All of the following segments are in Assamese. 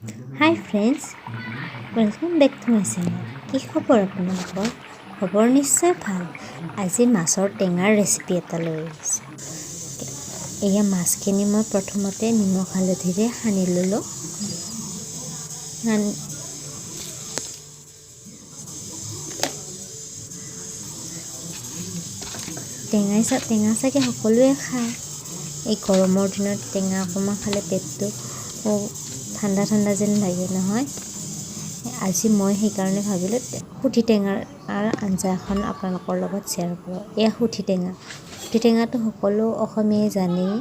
Hi friends, welcome back to my channel. কি খবৰ আপোনালোকৰ? খবৰ নিশ্চয় ভাল। আজি মাছৰ টেঙাৰ ৰেচিপি এটা লৈ আহিছোঁ। এয়া মাছখিনি মই প্ৰথমতে নিমখ হালধিৰে সানি ল'লোঁ। টেঙা চাগে সকলোৱে খায়। এই গৰমৰ দিনত টেঙা অকণমান খালে পেটটো ঠাণ্ডা যেন লাগে নহয়। আজি মই সেইকাৰণে ভাবিলোঁ সুঠি টেঙাৰ আঞ্জা এখন আপোনালোকৰ লগত শ্বেয়াৰ কৰোঁ। এয়া সুঠি টেঙাটো সকলো অসমীয়াই জানেই।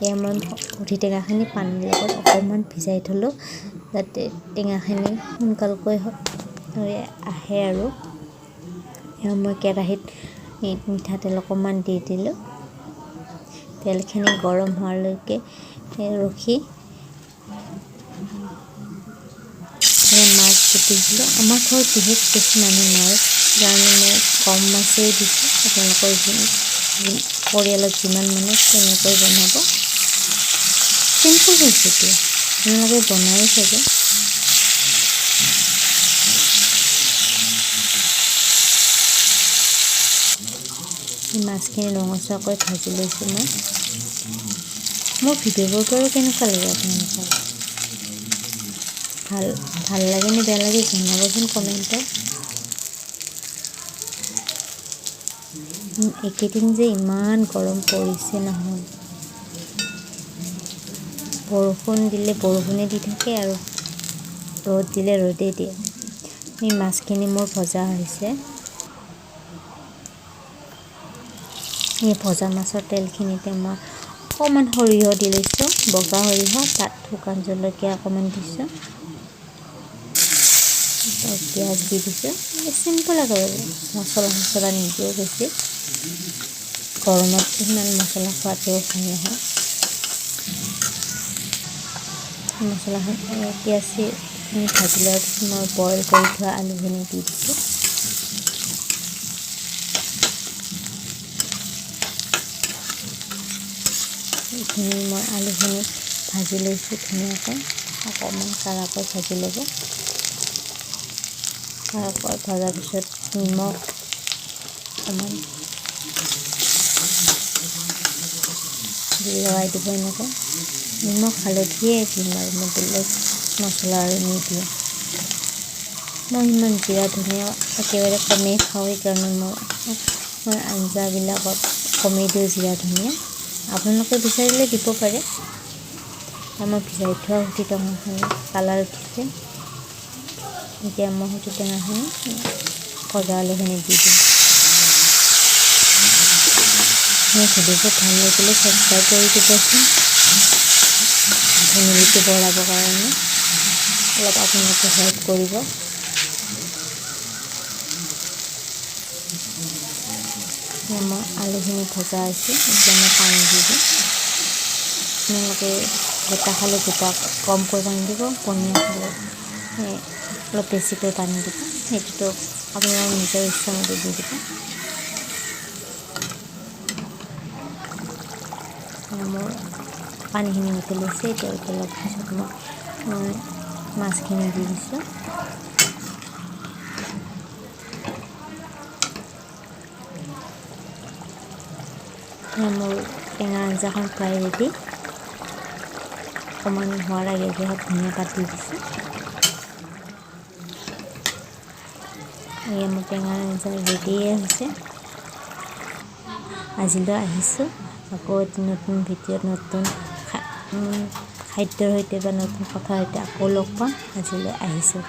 এয়া মই সুঠি টেঙাখিনি পানীৰ লগত অকণমান ভিজাই থ'লোঁ, যাতে টেঙাখিনি সোনকালকৈ আহে আৰু। এয়া মই কেৰাহীত মিঠাতেল অকণমান দি দিলোঁ। তেলখিনি গৰম হোৱালৈকে ৰখি মাছ কুটিছিলোঁ। আমাৰ ঘৰত বিশেষ বেছি মানুহ নাই, সেইকাৰণে মই কম মাছেই দিছোঁ। আপোনালোকৰ পৰিয়ালত যিমান মানুহ তেনেকৈ বনাব। চিম্পুল ৰেচিপি, আপোনালোকে বনাই চাগে। মাছখিনি ৰঙচুৱাকৈ ভাজি লৈছোঁ মই। মোৰ ভিডিঅ'বোৰ বাৰু কেনেকুৱা লাগে আপোনালোকৰ? ভাল লাগে নে বেয়া লাগে জনাবচোন কমেণ্টত। এইকেইদিন যে ইমান গৰম পৰিছে নহয়, বৰষুণ দিলে বৰষুণে দি থাকে আৰু ৰ'দ দিলে ৰ'দেই দিয়ে। এই মাছখিনি মোৰ ভজা হৈছে। এই ভজা মাছৰ তেলখিনিতে মই অকণমান সৰিয়হ দি লৈছোঁ, বগা সৰিয়হ, তাত শুকান জলকীয়া অকণমান দিছোঁ, পিঁয়াজ দি দিছোঁ। চিম্পুল আৰু মছলা নিদিওঁ বেছি। গৰমত ইমান মছলা খোৱাটোও ভাল নহয়। পিঁয়াজখিনি ভাজি লোৱাৰ পিছত মই বইল কৰি থোৱা আলুখিনি দি দিছোঁ। এইখিনি মই আলুখিনি ভাজি লৈছোঁ ধুনীয়াকৈ, অকণমান কাঢ়াকৈ ভাজি ল'ব। কাঢ়াকৈ ভজাৰ পিছত নিমখ অকণমান লৰাই দিব। এনেকৈ নিমখ হালধিয়ে দিম আৰু মই বেলেগ মছলা আৰু নিদিওঁ। মই ইমান জিৰা ধনিয়া একেবাৰে কমেই খাওঁ, সেইকাৰণে মই আঞ্জাবিলাকত কমেই দিওঁ জিৰা ধনিয়া। আপোনালোকে বিচাৰিলে দিব পাৰে। মই ভিজাই থোৱা সুঠি টেঙাখিনি কালাৰ উঠিছে। এতিয়া মই সুঠি টেঙাখিনি ভজা আলুখিনি দি দিম। মোৰ ভিডিঅ'টো ভাল লাগিলে ছাবস্ক্ৰাইব কৰি দিবচোন। ফেমিলিটো বঢ়াবৰ কাৰণে অলপ আপোনালোকে হেল্প কৰিব। মই আলুখিনি ভজা হৈছে, এতিয়া মই পানী দি দিম। আপোনালোকে গোটা খালে কমকৈ পানী দিব, পনীয়া খালে অলপ বেছিকৈ পানী দিব। সেইটোতো আপোনালোকৰ নিজৰ ইচ্ছামতে দি দিব। মোৰ পানীখিনি উতলিছে, এতিয়া উতলাৰ পিছত মই মাছখিনি দি দিছোঁ। মোৰ টেঙা আঞ্জাখন প্ৰায় ৰেডি। অকণমান হোৱাৰ আগে ধনিয়া পাত দি দিছোঁ। এয়া মোৰ টেঙা আঞ্জা ৰেডিয়ে হৈছে। আজিলৈ আহিছোঁ, আকৌ নতুন ভিডিঅ'ত নতুন খাদ্যৰ সৈতে বা নতুন কথাৰ সৈতে আকৌ লগ পাম। আজিলৈ আহিছোঁ।